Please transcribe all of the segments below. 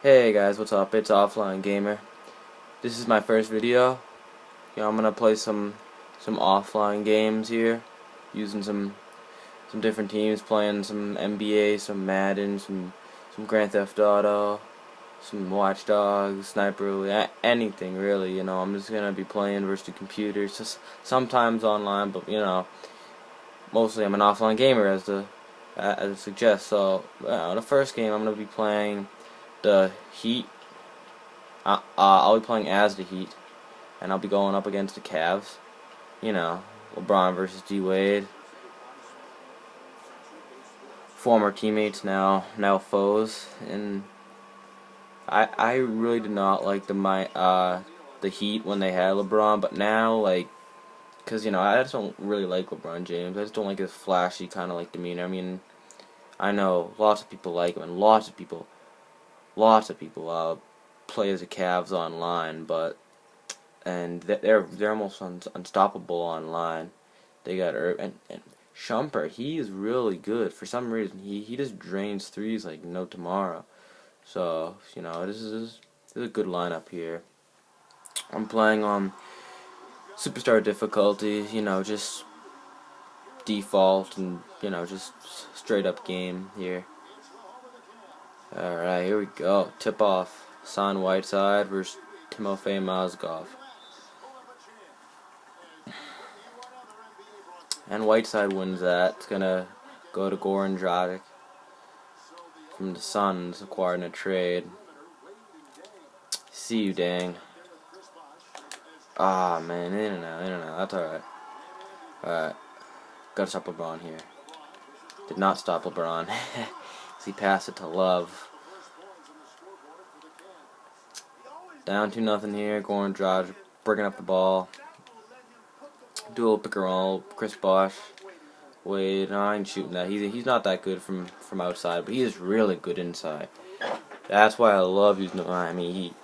Hey guys, what's up? It's Offline Gamer. This is my first video. I'm gonna play some offline games here, using some different teams, playing some NBA, some Madden, some Grand Theft Auto, some Watch Dogs, Sniper Elite, anything really. I'm just gonna be playing versus the computers, just sometimes online, but mostly I'm an offline gamer as it suggests. So the first game I'm gonna be playing the Heat. I'll be playing as the Heat, and I'll be going up against the Cavs. LeBron versus D Wade. Former teammates, now foes, and I really did not like the Heat when they had LeBron, but now because I just don't really like LeBron James. I just don't like his flashy kind of demeanor. I mean, I know lots of people like him, and lots of people play as the Cavs online, and they're almost unstoppable online. They got and Shumpert. He is really good. For some reason, he just drains threes like no tomorrow. So this is a good lineup here. I'm playing on superstar difficulty. Just default and just straight up game here. Alright, here we go. Tip off. Hassan Whiteside versus Timofey Mozgov. And Whiteside wins that. It's gonna go to Goran Dragic from the Suns, acquired in a trade. See you, dang. Ah, man, in and out. That's alright. Alright. Gotta stop LeBron here. Did not stop LeBron. He passed it to Love. Down 2-0 here. Goran Dragic bringing up the ball. Do a little pick and roll. Chris Bosh. Wade. No, I ain't shooting that. He's not that good from outside, but he is really good inside. That's why I love using him. I mean,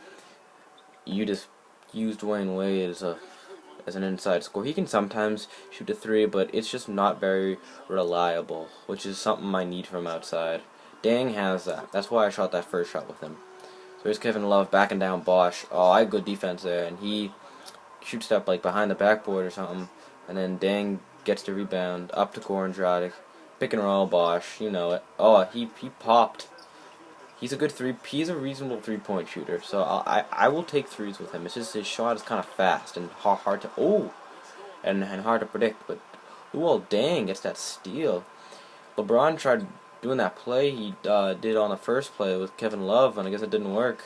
you just use Dwayne Wade as an inside scorer. He can sometimes shoot a three, but it's just not very reliable, which is something I need from outside. Dang has that. That's why I shot that first shot with him. So here's Kevin Love backing down Bosh. Oh, I had good defense there, and he shoots that behind the backboard or something, and then Dang gets the rebound up to Goran Dragic. Pick and roll Bosh, you know it. Oh, he popped. He's a reasonable 3-point shooter. So I will take threes with him. It's just his shot is kind of fast and hard to and hard to predict. But Dang gets that steal. LeBron tried doing that play he did on the first play with Kevin Love, and I guess it didn't work.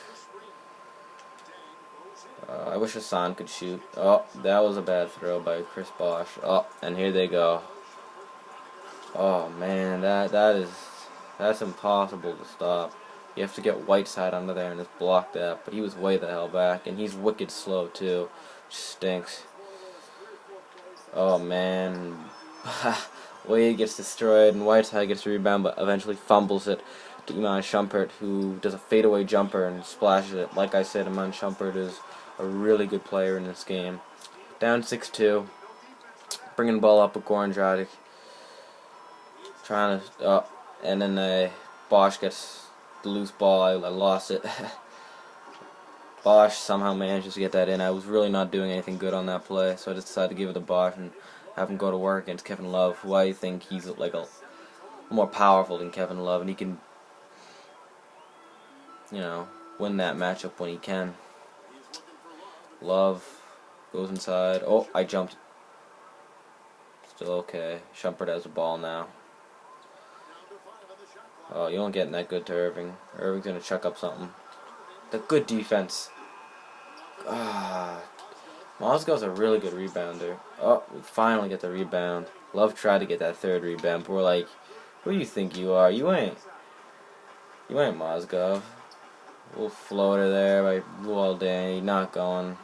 I wish Hassan could shoot. Oh, that was a bad throw by Chris Bosh. Oh, and here they go. Oh man, that's impossible to stop. You have to get Whiteside under there and just block that, but he was way the hell back, and he's wicked slow too, which stinks. Oh man. Wade gets destroyed, and Whiteside gets the rebound, but eventually fumbles it to Iman Shumpert, who does a fadeaway jumper and splashes it. Like I said, Iman Shumpert is a really good player in this game. Down 6-2. Bringing the ball up with Goran Dragic. Trying to... and then Bosh gets the loose ball. I lost it. Bosh somehow manages to get that in. I was really not doing anything good on that play, so I just decided to give it to Bosh and have him go to work against Kevin Love, who I think he's a more powerful than Kevin Love, and he can, win that matchup when he can. Love goes inside. Oh, I jumped. Still okay. Shumpert has the ball now. Oh, you don't get that good to Irving. Irving's gonna chuck up something. The good defense. Mozgov's a really good rebounder. Oh, we finally get the rebound. Love tried to get that third rebound, but we're like, who do you think you are? You ain't Mozgov. Little floater there by Dang. Not going.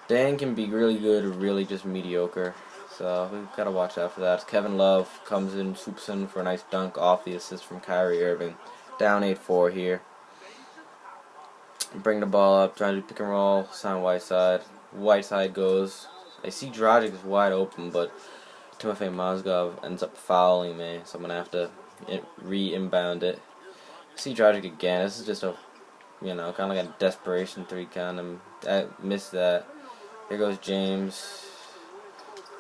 Dang can be really good or really just mediocre. So we've got to watch out for that. Kevin Love comes in, swoops in for a nice dunk off the assist from Kyrie Irving. Down 8-4 here. Bring the ball up, trying to pick and roll. Hassan Whiteside. Whiteside goes. I see Dragic is wide open, but Timofey Mozgov ends up fouling me, so I'm gonna have to re-inbound it. See Dragic again. This is just a, kind of like a desperation three kind of. I missed that. Here goes James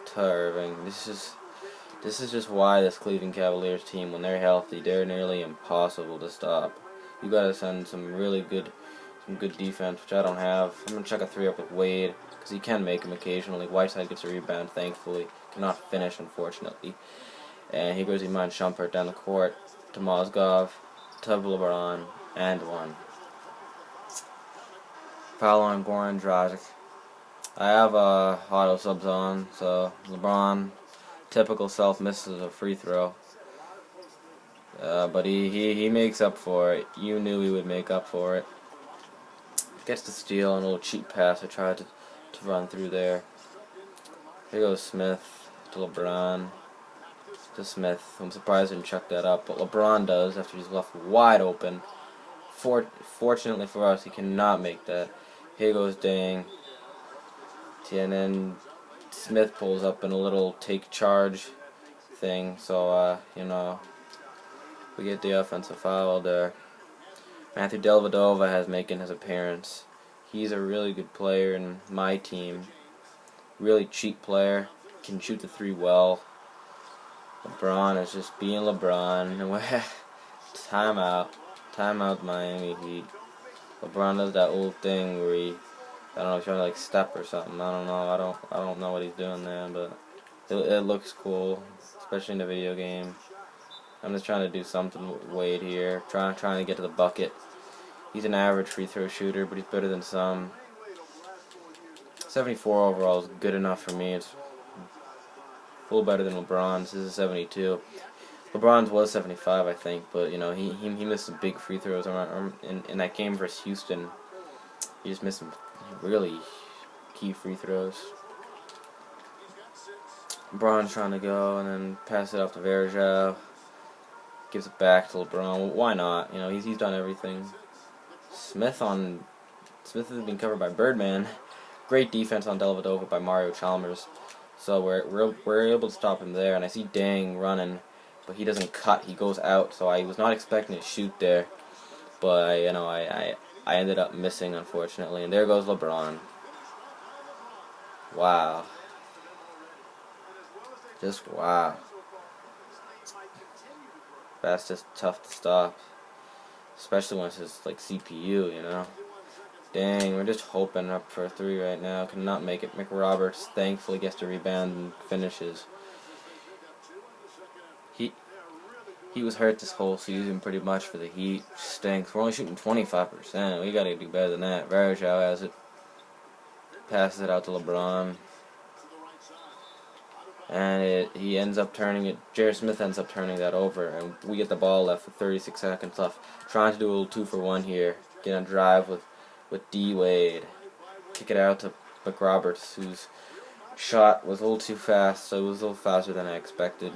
to Irving. This is just why this Cleveland Cavaliers team, when they're healthy, they're nearly impossible to stop. You gotta send some good defense, which I don't have. I'm gonna check a three up with Wade because he can make them occasionally. Whiteside gets a rebound, thankfully. Cannot finish, unfortunately. And here goes Iman Shumpert down the court to Mozgov, to LeBron, and one. Foul on Goran Dragic. I have auto subs on, so LeBron, typical self, misses a free throw. But he makes up for it. You knew he would make up for it. Gets the steal and a little cheap pass. I tried to run through there. Here goes Smith to LeBron. To Smith. I'm surprised he didn't chuck that up, but LeBron does after he's left wide open. Fortunately for us, he cannot make that. Here goes Dang. And then Smith pulls up in a little take charge thing, so we get the offensive foul there. Matthew Dellavedova has making his appearance. He's a really good player in my team. Really cheap player, can shoot the three well. LeBron is just being LeBron. Timeout Miami Heat. LeBron does that old thing where he, I don't know, he's trying to like step or something. I don't know. I don't know what he's doing there, but it looks cool, especially in the video game. I'm just trying to do something with Wade here, trying to get to the bucket. He's an average free throw shooter, but he's better than some. 74 overall is good enough for me. It's a little better than LeBron's. This is 72. LeBron's was 75, I think, but he missed some big free throws in that game versus Houston. He just missed some really key free throws. LeBron's trying to go and then pass it off to Verjao. Gives it back to LeBron. Why not? He's done everything. Smith has been covered by Birdman. Great defense on Dellavedova by Mario Chalmers. So we're able to stop him there. And I see Dang running, but he doesn't cut. He goes out. So I was not expecting to shoot there, but I ended up missing, unfortunately. And there goes LeBron. Wow. Just wow. That's just tough to stop, especially when it's just like CPU, Dang, we're just hoping up for a three right now. Cannot make it. McRoberts thankfully gets the rebound and finishes. He was hurt this whole season pretty much for the Heat. Stinks. We're only shooting 25%. We gotta do better than that. Verjao has it. Passes it out to LeBron. And he ends up turning it. J.R. Smith ends up turning that over, and we get the ball left with 36 seconds left. Trying to do a little 2-for-1 here. Get a drive with D Wade. Kick it out to McRoberts, whose shot was a little too fast, so it was a little faster than I expected.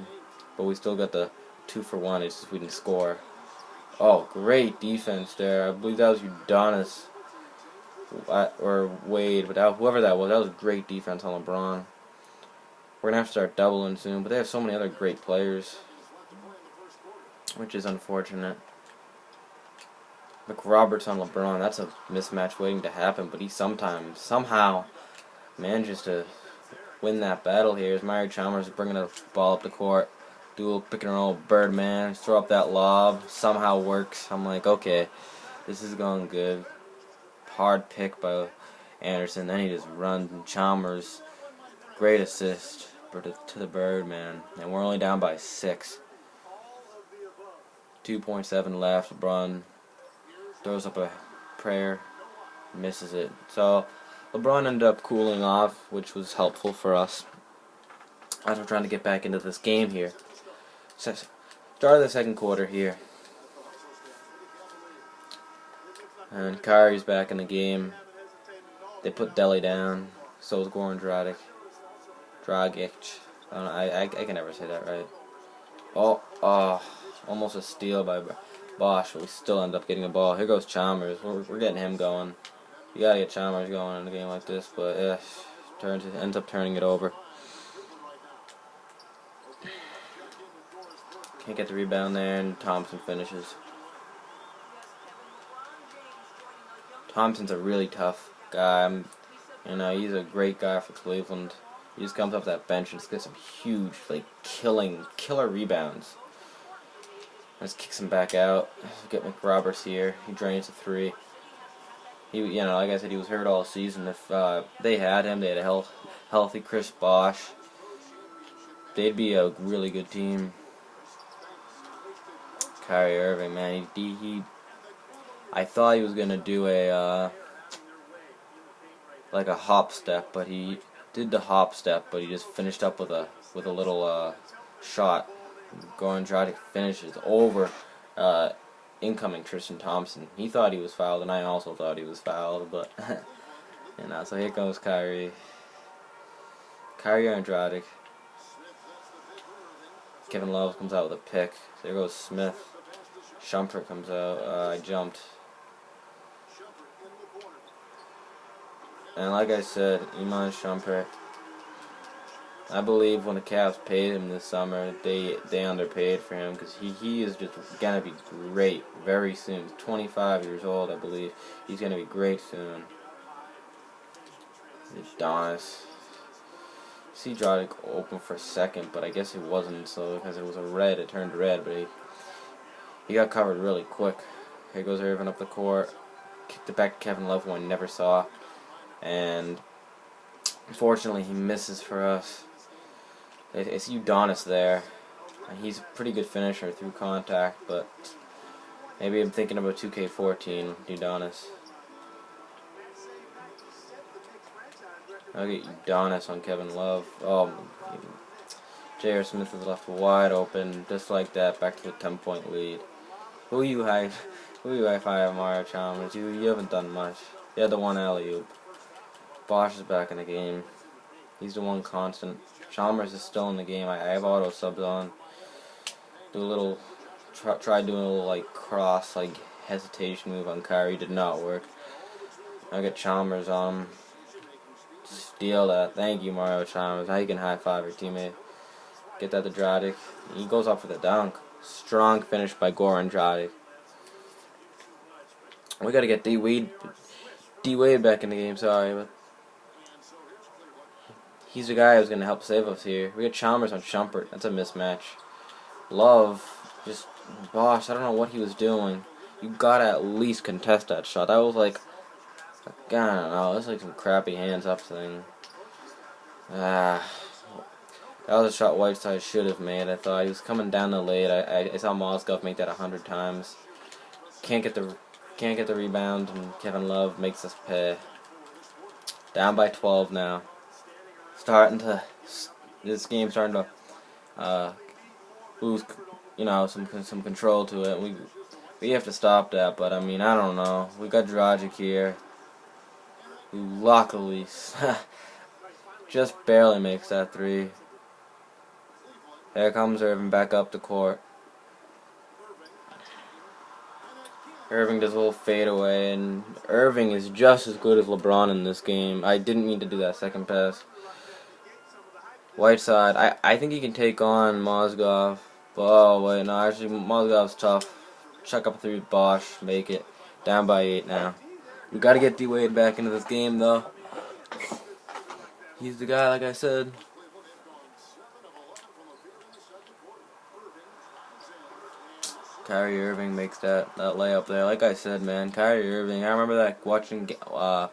But we still got the 2-for-1. It's just we didn't score. Oh, great defense there. I believe that was Udonis or Wade, but whoever that was great defense on LeBron. We're going to have to start doubling soon, but they have so many other great players, which is unfortunate. McRoberts on LeBron, that's a mismatch waiting to happen, but he somehow manages to win that battle here. As Mario Chalmers is bringing the ball up the court, dual pick and roll, Birdman, throw up that lob, somehow works. I'm like, okay, this is going good. Hard pick by Anderson, then he just runs, and Chalmers, great assist to the Birdman, and we're only down by 6. 2.7 left. LeBron throws up a prayer, misses it. So LeBron ended up cooling off, which was helpful for us as we're trying to get back into this game here. Start of the second quarter here, and Kyrie's back in the game. They put Delly down. So is Goran Dragic. I don't know, I can never say that right. Oh, almost a steal by Bosch, but we still end up getting a ball. Here goes Chalmers. We're getting him going. You gotta get Chalmers going in a game like this, but ends up turning it over. Can't get the rebound there, and Thompson finishes. Thompson's a really tough guy. You know, he's a great guy for Cleveland. He just comes off that bench and just gets some huge, like, killer rebounds. Just kicks him back out. Get McRoberts here. He drains a three. He, you know, like I said, he was hurt all season. If they had him, they had a healthy Chris Bosh. They'd be a really good team. Kyrie Irving, man, I thought he was gonna do a like a hop step, but he did the hop step, but he just finished up with a little shot. Goran Dragic finishes over incoming Tristan Thompson. He thought he was fouled, and I also thought he was fouled, but you know. So here comes Kyrie and Dragic. Kevin Love comes out with a pick. There goes Smith. Shumpert comes out. I jumped. And like I said, Iman Shumpert, I believe when the Cavs paid him this summer, they underpaid for him, because he is just gonna be great very soon. He's 25 years old, I believe. He's gonna be great soon. Adonis. See Dragic open for a second, but I guess it wasn't, so because it was a red, it turned red, but he got covered really quick. Here goes Irvin up the court. Kicked it back to Kevin Love, who I never saw. And unfortunately, he misses for us. I see Udonis there. He's a pretty good finisher through contact, but maybe I'm thinking about 2K14 Udonis. I'll get Udonis on Kevin Love. Oh, J.R. Smith is left wide open, just like that, back to a 10-point lead. Who you high-five, Mario Chalmers? You haven't done much. You had the one alley-oop. Bosh is back in the game. He's the one constant. Chalmers is still in the game. I have auto subs on. Do a little, try doing a little like cross, like hesitation move on Kyrie. Did not work. I get Chalmers on him. Steal that. Thank you, Mario Chalmers. Now you can high five your teammate. Get that to Dragic. He goes up for the dunk. Strong finish by Goran Dragic. We gotta get D Wade back in the game. Sorry, but he's the guy who's gonna help save us here. We got Chalmers on Shumpert. That's a mismatch. Love, just Bosh. I don't know what he was doing. You gotta at least contest that shot. That was like, I don't know. That's like some crappy hands up thing. That was a shot Whiteside should have made. I thought he was coming down the lane. I saw Mozgov make that 100 times. Can't get the rebound, and Kevin Love makes us pay. Down by 12 now. This game's starting to lose, you know, some control to it. We have to stop that, but I mean, I don't know. We got Dragic here, who luckily just barely makes that three. Here comes Irving back up the court. Irving does a little fadeaway, and Irving is just as good as LeBron in this game. I didn't mean to do that second pass. Whiteside, I think he can take on Mozgov. Oh, wait, no, actually, Mozgov's tough. Chuck up 3 with Bosh, make it. Down by 8 now. We gotta get D Wade back into this game, though. He's the guy, like I said. Kyrie Irving makes that layup there. Like I said, man, Kyrie Irving. I remember that watching a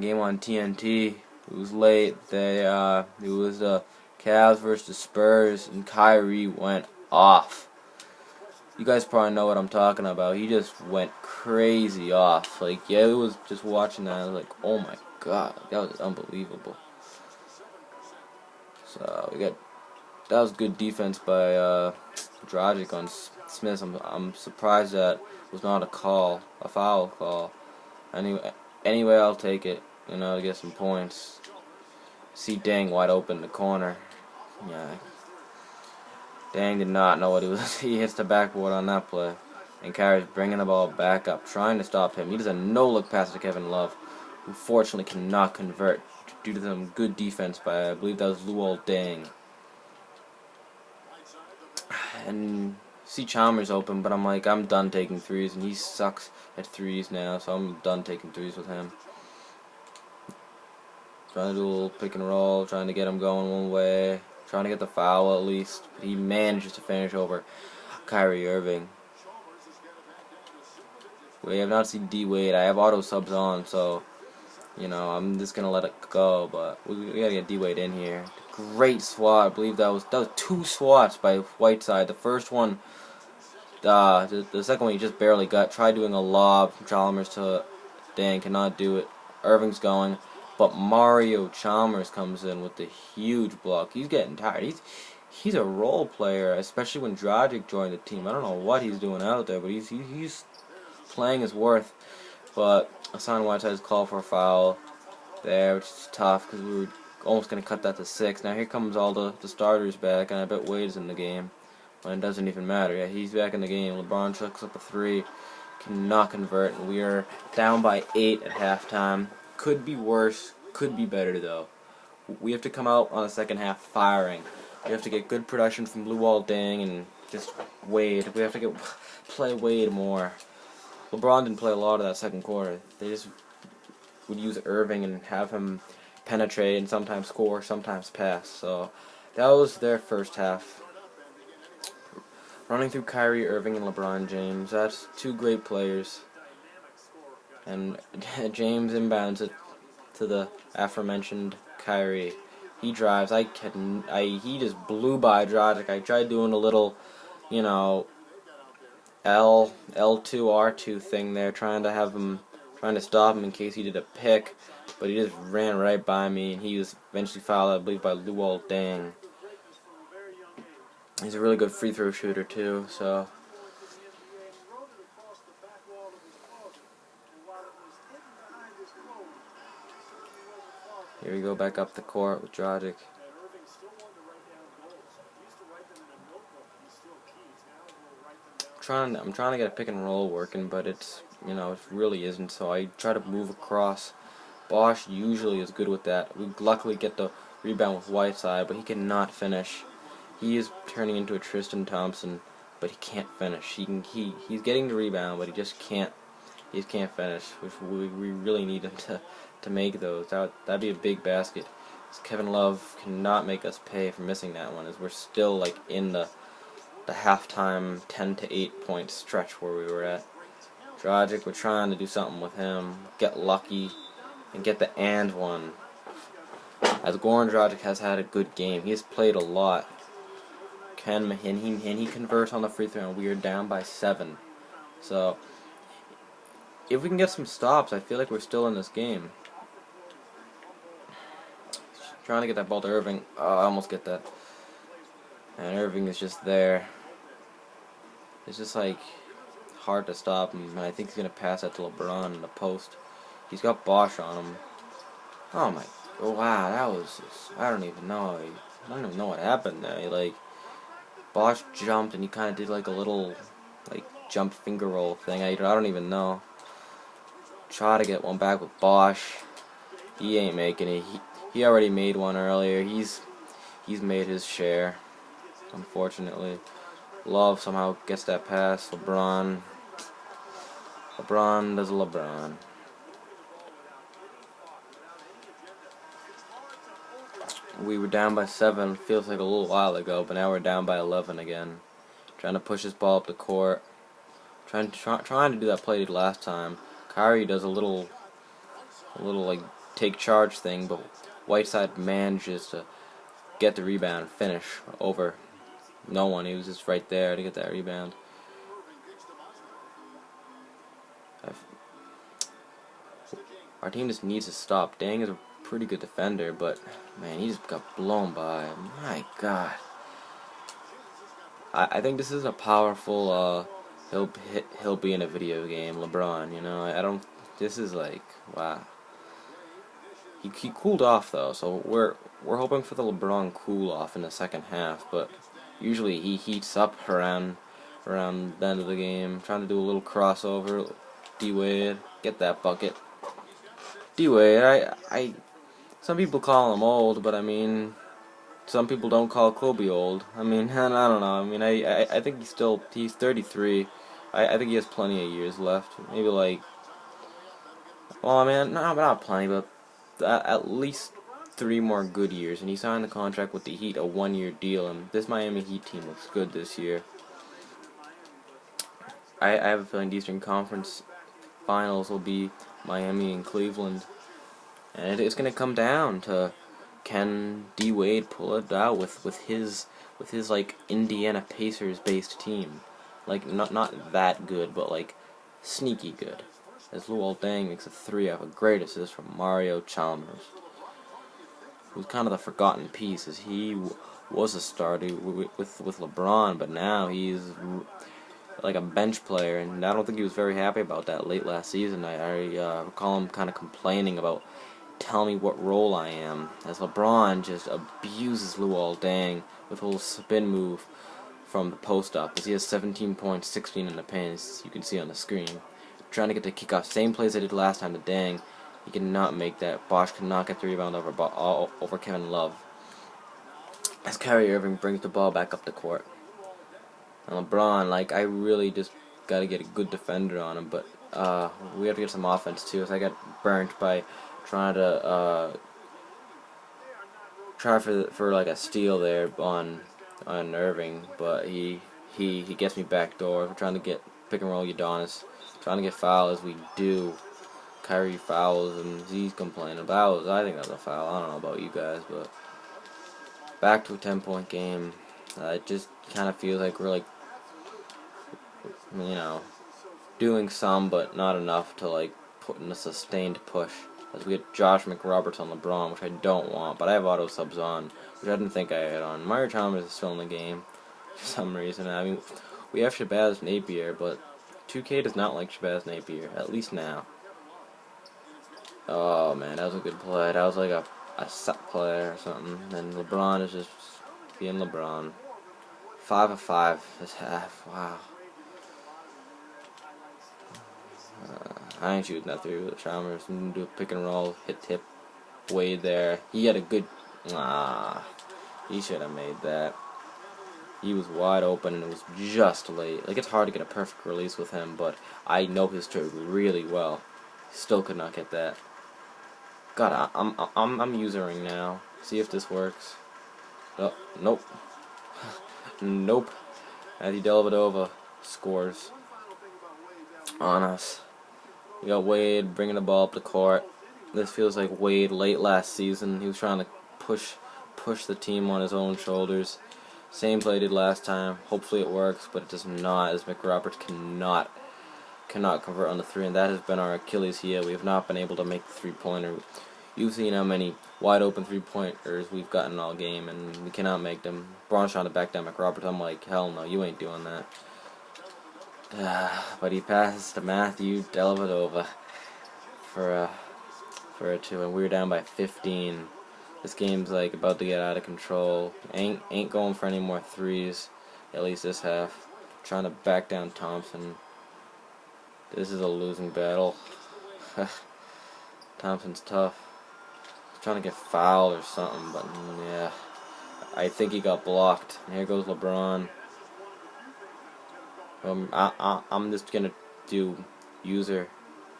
game on TNT. It was late. It was the Cavs versus the Spurs, and Kyrie went off. You guys probably know what I'm talking about. He just went crazy off. Like, yeah, it was just watching that. I was like, oh my god, that was unbelievable. So that was good defense by Dragic on Smith. I'm surprised that was not a foul call. Anyway, I'll take it, you know, to get some points. See Dang wide open in the corner. Yeah, Dang did not know what he was. He hits the backboard on that play, and Kyrie's bringing the ball back up, trying to stop him. He does a no-look pass to Kevin Love, who fortunately cannot convert due to some good defense by, I believe that was Luol Deng. And see Chalmers open, but I'm like, I'm done taking threes, and he sucks at threes now, so I'm done taking threes with him. Trying to do a little pick and roll, trying to get him going one way, trying to get the foul at least. But he manages to finish over Kyrie Irving. We have not seen D Wade. I have auto subs on, so you know I'm just gonna let it go. But we gotta get D Wade in here. Great swat. I believe that was 2 swats by Whiteside. The first one, the second one he just barely got. Tried doing a lob from Chalmers to Dan, cannot do it. Irving's going. But Mario Chalmers comes in with the huge block. He's getting tired. He's a role player, especially when Dragic joined the team. I don't know what he's doing out there, but he's playing his worth. But Hassan Whiteside's called for a foul there, which is tough because we were almost going to cut that to 6. Now here comes all the starters back, and I bet Wade's in the game. When it doesn't even matter. Yeah, he's back in the game. LeBron chucks up a 3, cannot convert, and we are down by 8 at halftime. Could be worse, could be better though. We have to come out on the second half firing. We have to get good production from Blue Wall Dang and just Wade. We have to play Wade more. LeBron didn't play a lot of that second quarter. They just would use Irving and have him penetrate and sometimes score, sometimes pass. So that was their first half. Running through Kyrie Irving and LeBron James. That's 2 great players. And James inbounds it to the aforementioned Kyrie. He drives. He just blew by Dragic. I tried doing a little, you know, L2 R2 thing there, trying to stop him in case he did a pick, but he just ran right by me, and he was eventually fouled, I believe, by Luol Deng. He's a really good free throw shooter too, so. Here we go back up the court with Dragic. I'm trying to get a pick and roll working, but it's, you know, it really isn't, so I try to move across. Bosch usually is good with that. We luckily get the rebound with Whiteside, but he cannot finish. He is turning into a Tristan Thompson, but he can't finish. He's getting the rebound, but he just can't finish, which we really need him to make those. That'd be a big basket. Kevin Love cannot make us pay for missing that one, as we're still like in the halftime 10 to 8 point stretch where we were at. Dragic, we're trying to do something with him, get lucky, and get the and one. As Goran Dragic has had a good game, he has played a lot. And he converts on the free throw, and we are down by 7. So if we can get some stops, I feel like we're still in this game. Trying to get that ball to Irving. Oh, I almost get that. And Irving is just there. It's just like hard to stop him. And I think he's gonna pass that to LeBron in the post. He's got Bosch on him. Oh my! Oh wow, that was just, I don't even know. I don't even know what happened there. Like Bosch jumped and he kind of did like a little like jump finger roll thing. I don't even know. Try to get one back with Bosch. He ain't making it. He already made one earlier. He's made his share, unfortunately. Love somehow gets that pass. LeBron does LeBron. We were down by 7. Feels like a little while ago, but now we're down by 11 again. Trying to push this ball up the court. Trying to do that play last time. Kyrie does a little like take charge thing, but Whiteside manages to get the rebound and finish over no one. He was just right there to get that rebound. Our team just needs to stop. Dang is a pretty good defender, but man, he just got blown by. My God. I think this is a powerful he'll be in a video game, LeBron, you know. I don't, this is like, wow. He cooled off though, so we're hoping for the LeBron cool off in the second half, but usually he heats up around the end of the game. Trying to do a little crossover. D Wade, get that bucket. D Wade, some people call him old, but I mean, some people don't call Kobe old. I mean, I don't know. I mean, I think he's 33. I think he has plenty of years left. Maybe like, well, I mean, not plenty, but at least 3 more good years. And he signed the contract with the Heat, a 1-year deal. And this Miami Heat team looks good this year. I have a feeling the Eastern Conference Finals will be Miami and Cleveland, and it's gonna come down to, can D Wade pull it out with his like Indiana Pacers based team, like not that good, but like sneaky good. As Luol Deng makes a 3 off a great assist from Mario Chalmers, who's kind of the forgotten piece, as he was a starter with LeBron, but now he's like a bench player, and I don't think he was very happy about that late last season. I recall him kind of complaining about, tell me what role I am, as LeBron just abuses Luol Deng with a little spin move from the post up, as he has 17 points, 16 in the paint, as you can see on the screen. Trying to get the kickoff, same plays I did last time to Deng. He cannot make that. Bosh cannot get the rebound over Kevin Love, as Kyrie Irving brings the ball back up the court. And LeBron, like, I really just got to get a good defender on him, but we have to get some offense too. So I got burnt by trying to try for like a steal there on Irving, but he gets me backdoor. We're trying to get pick and roll Udonis, trying to get foul as we do. Kyrie fouls and he's complaining about. I think that's a foul. I don't know about you guys, but back to a 10-point game. It just kind of feels like we're like, you know, doing some, but not enough to like put in a sustained push. As we get Josh McRoberts on LeBron, which I don't want, but I have auto subs on, which I didn't think I had on. Mario Chalmers is still in the game for some reason. I mean, we have Shabazz Napier, but 2K does not like Shabazz Napier, at least now. Oh man, that was a good play. That was like a set play or something. And LeBron is just being LeBron. 5 of 5 this half. Wow. I ain't shooting that through. Chalmers do a pick and roll, hit tip, Wade there. He had a good. He should have made that. He was wide open and it was just late. Like, it's hard to get a perfect release with him, but I know his stroke really well. Still could not get that. God, I'm usering now. See if this works. Oh, nope. Nope. Andy Dellavedova scores on us. We got Wade bringing the ball up the court. This feels like Wade late last season. He was trying to push the team on his own shoulders. Same play he did last time. Hopefully it works, but it does not, as McRoberts cannot convert on the 3, and that has been our Achilles heel. We have not been able to make the 3-pointer. You've seen how many wide open 3-pointers we've gotten all game, and we cannot make them. Braun's trying to back down McRoberts. I'm like, hell no, you ain't doing that. But he passes to Matthew Dellavedova for a 2, and we're down by 15. This game's like about to get out of control. Ain't going for any more 3s, at least this half. Trying to back down Thompson. This is a losing battle. Thompson's tough. He's trying to get fouled or something, but yeah, I think he got blocked. And here goes LeBron. I'm just gonna do user.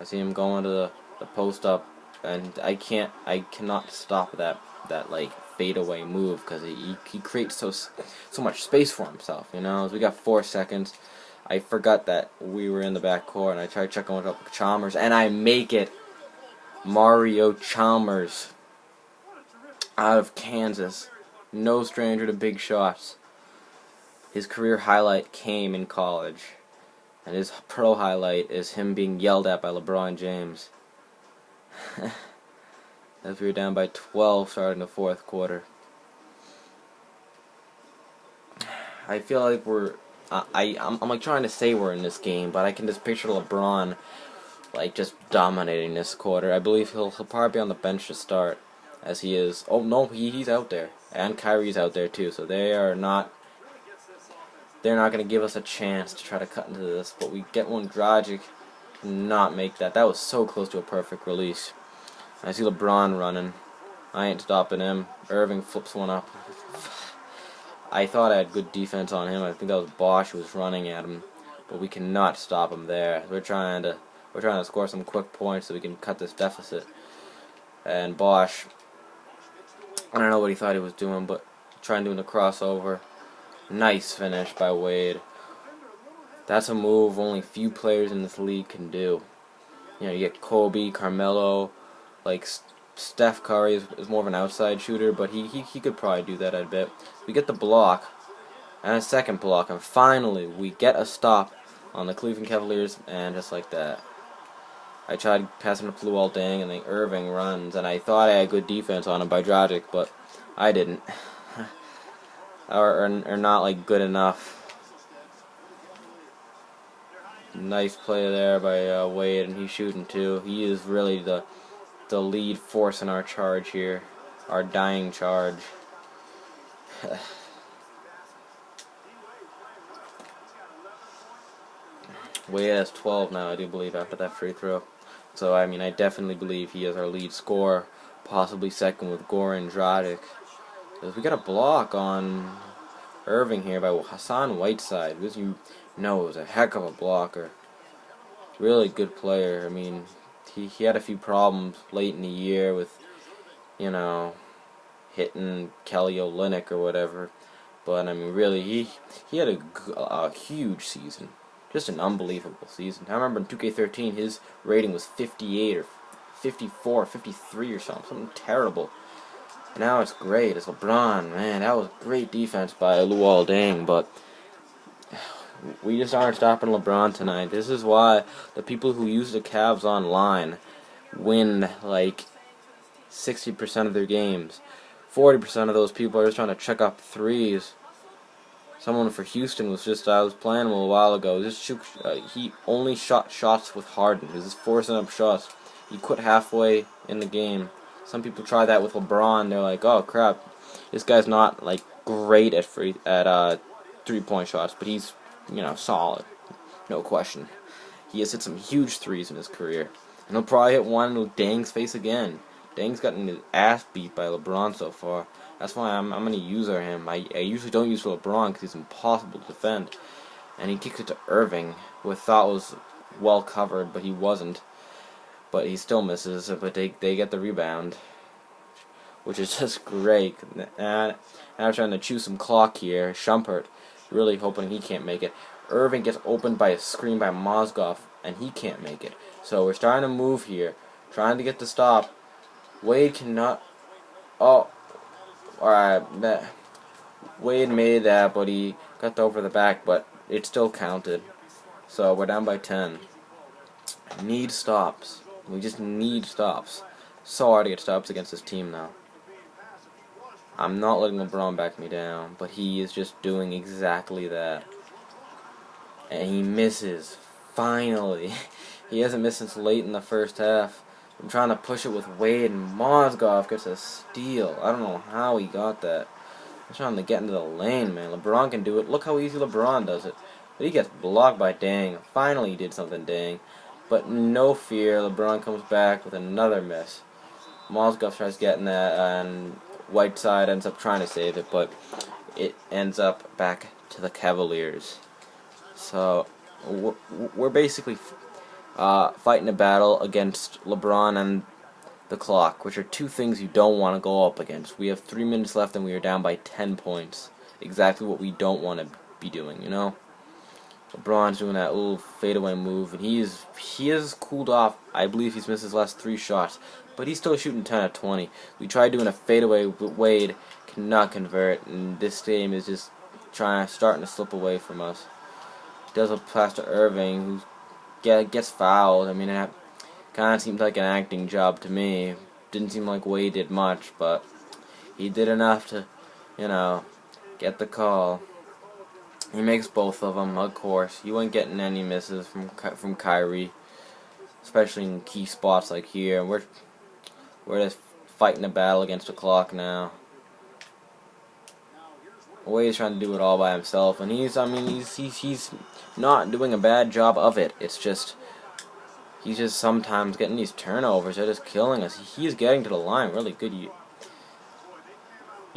I see him going to the post up, and I cannot stop that like fadeaway move, because he creates so much space for himself. You know, as we got 4 seconds. I forgot that we were in the back court, and I tried checking with up Chalmers, and I make it. Mario Chalmers out of Kansas, no stranger to big shots. His career highlight came in college, and his pro highlight is him being yelled at by LeBron James. As we were down by 12 starting the 4th quarter. I feel like I'm like trying to say we're in this game, but I can just picture LeBron like just dominating this quarter. I believe he'll probably be on the bench to start, as he is. Oh no, he's out there, and Kyrie's out there too. So they're not going to give us a chance to try to cut into this. But we get one. Dragic cannot make that. That was so close to a perfect release. I see LeBron running. I ain't stopping him. Irving flips one up. I thought I had good defense on him. I think that was Bosch who was running at him, but we cannot stop him there. We're trying to score some quick points so we can cut this deficit. And Bosch, I don't know what he thought he was doing, but trying doing the crossover. Nice finish by Wade. That's a move only few players in this league can do. You know, you get Kobe, Carmelo, like Steph Curry is more of an outside shooter, but he could probably do that, I bet. We get the block, and a second block, and finally we get a stop on the Cleveland Cavaliers, and just like that. I tried passing to Luol Deng, and then Irving runs, and I thought I had good defense on him by Dragic, but I didn't. or not like good enough. Nice play there by Wade, and he's shooting too. He is really the lead force in our charge here, our dying charge. Wade has 12 now, I do believe, after that free throw. So I mean, I definitely believe he is our lead scorer, possibly second with Goran Dragic. Because we got a block on Irving here by Hassan Whiteside, because you know it was a heck of a blocker. Really good player. I mean, he had a few problems late in the year with, you know, hitting Kelly Olynyk or whatever. But I mean, really, he had a huge season. Just an unbelievable season. I remember in 2K13, his rating was 58 or 54, 53 or something terrible. And now it's great. It's LeBron, man. That was great defense by Luol Deng, but we just aren't stopping LeBron tonight. This is why the people who use the Cavs online win like 60% of their games. 40% of those people are just trying to check up threes. Someone for Houston was just, I was playing him a while ago. He only shot shots with Harden. He was just forcing up shots. He quit halfway in the game. Some people try that with LeBron. They're like, oh crap, this guy's not like great at 3-point shots, but he's, you know, solid, no question. He has hit some huge threes in his career, and he'll probably hit one with Deng's face again. Deng's gotten his ass beat by LeBron so far. That's why I'm going to use him. I usually don't use LeBron because he's impossible to defend. And he kicks it to Irving, who I thought was well covered, but he wasn't. But he still misses, but they get the rebound, which is just great. And I'm trying to chew some clock here. Shumpert, really hoping he can't make it. Irving gets opened by a screen by Mozgov, and he can't make it. So we're starting to move here, trying to get the stop. Wade cannot. Oh, alright. Wade made that, but he got over the back, but it still counted. So we're down by 10. Need stops. We just need stops. So hard to get stops against this team now. I'm not letting LeBron back me down, but he is just doing exactly that. And he misses. Finally. He hasn't missed since late in the first half. I'm trying to push it with Wade, and Mozgov gets a steal. I don't know how he got that. I'm trying to get into the lane, man. LeBron can do it. Look how easy LeBron does it. But he gets blocked by Deng. Finally he did something, Deng. But no fear, LeBron comes back with another miss. Mozgov tries getting that, and Whiteside ends up trying to save it, but it ends up back to the Cavaliers. So we're basically fighting a battle against LeBron and the clock, which are two things you don't want to go up against. We have 3 minutes left and we are down by 10 points. Exactly what we don't want to be doing, you know? LeBron's doing that little fadeaway move, and he is cooled off. I believe he's missed his last 3 shots, but he's still shooting 10 out of 20. We tried doing a fadeaway, but Wade cannot convert, and this game is just starting to slip away from us. Does a pass to Irving, who gets fouled. I mean, it kind of seemed like an acting job to me. Didn't seem like Wade did much, but he did enough to, you know, get the call. He makes both of them, of course. You ain't getting any misses from Kyrie, especially in key spots like here. We're just fighting a battle against the clock now. Wade's trying to do it all by himself, and he's not doing a bad job of it. It's just he's just sometimes getting these turnovers. They're just killing us. He's getting to the line really good.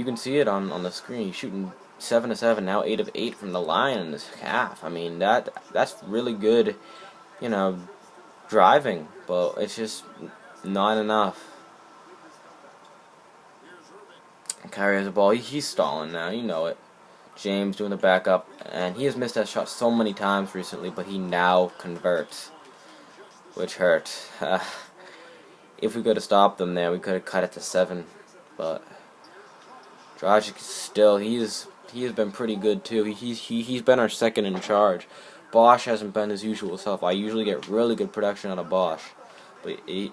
you can see it on the screen. He's shooting 7 of 7 now, 8 of 8 from the line in this half. I mean that's really good, you know, driving, but it's just not enough. Kyrie has the ball. He's stalling now. You know it. James doing the backup, and he has missed that shot so many times recently, but he now converts, which hurt. If we could have stopped them there, we could have cut it to 7. But Dragic still, he has been pretty good too. He's been our second in charge. Bosch hasn't been his usual self. I usually get really good production out of Bosch, but it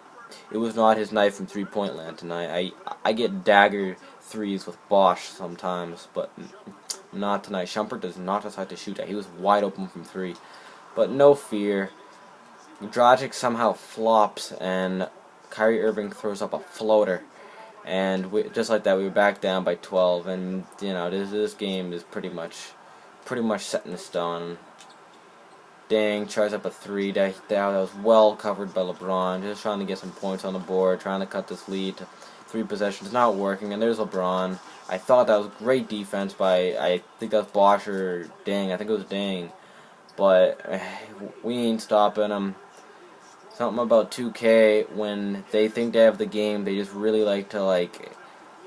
was not his night from 3-point land tonight. I get dagger threes with Bosch sometimes, but not tonight. Shumpert does not decide to shoot that. He was wide open from 3, but no fear. Dragic somehow flops, and Kyrie Irving throws up a floater, and just like that, we were back down by 12. And you know, this game is pretty much set in stone. Dang, tries up a 3 that was well covered by LeBron, just trying to get some points on the board, trying to cut this lead to 3 possessions, not working. And there's LeBron. I thought that was great defense by, I think that was Bosch or Dang. I think it was Dang, but we ain't stopping him. Something about 2K, when they think they have the game, they just really like to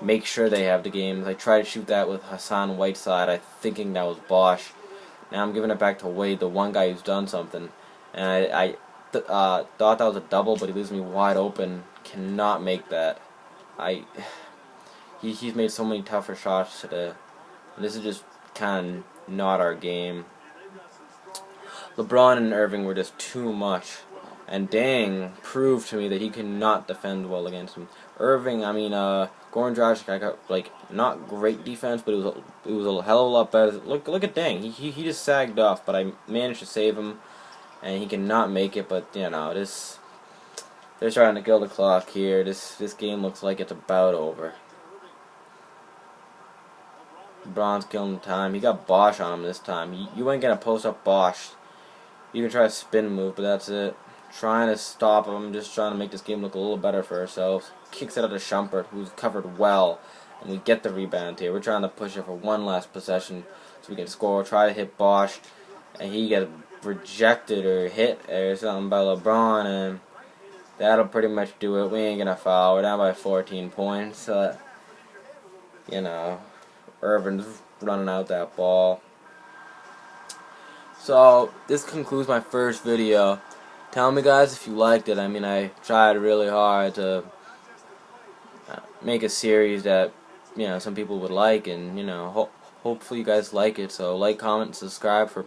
make sure they have the game. I tried to shoot that with Hassan Whiteside, I thinking that was Bosch. Now I'm giving it back to Wade, the one guy who's done something. And I thought that was a double, but he leaves me wide open. Cannot make that. He's made so many tougher shots today. And this is just kind of not our game. LeBron and Irving were just too much. And Dang proved to me that he cannot defend well against him. Irving, I mean, Goran Dragic, I got not great defense, but it was a hell of a lot better. Look at Dang, he just sagged off, but I managed to save him, and he cannot make it. But you know, they're trying to kill the clock here. This game looks like it's about over. LeBron's killing the time. He got Bosch on him this time. You ain't gonna post up Bosch. You can try a spin move, but that's it. Trying to stop him, just trying to make this game look a little better for ourselves. Kicks it out to Shumpert, who's covered well, and we get the rebound here. We're trying to push it for one last possession so we can score. Try to hit Bosch, and he gets rejected or hit or something by LeBron, and that'll pretty much do it. We ain't gonna foul. We're down by 14 points. You know, Irvin's running out that ball. So this concludes my first video. Tell me, guys, if you liked it. I mean, I tried really hard to make a series that, you know, some people would like, and, you know, hopefully you guys like it. So like, comment, and subscribe for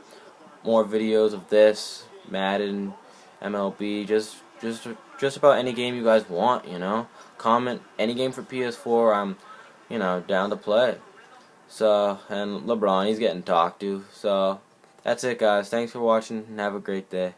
more videos of this, Madden, MLB, just about any game you guys want, you know. Comment any game for PS4, I'm, you know, down to play. So, and LeBron, he's getting talked to. So, that's it, guys. Thanks for watching, and have a great day.